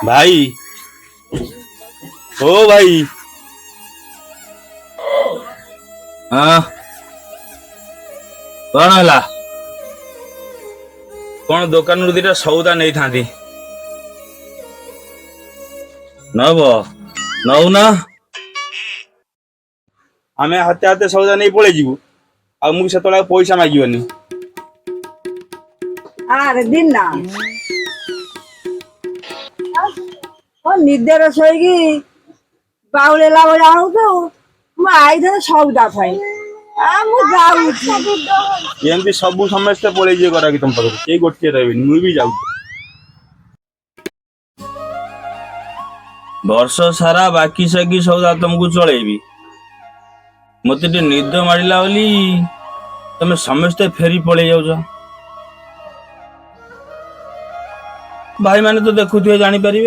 भाई ओ भाई हाँ कौन है कौन दुकान दिटा सौदा नहीं था नब नौ ना आम हाते हाते सौदा नहीं पड़े जीवु आमको से पैसा मागनी आरे दिन ना निदेर शोगी बाउलेला भलिया हौ ମୁଁ ଆଇଥିଲେ ସଉଦା ପାଇଁ ମୁଁ ଯାଉଛି एमती सब समस्ते पड़े जे करा कि तुम पाखु के गोटे रही मुई भी जाऊ वर्ष सारा बाकी साकी सौदा तुमको चलेबी मत निद मारिला बोली तुम समस्ते फेरी पड़े जाऊच भाई माने तो देखुए जानी पारे।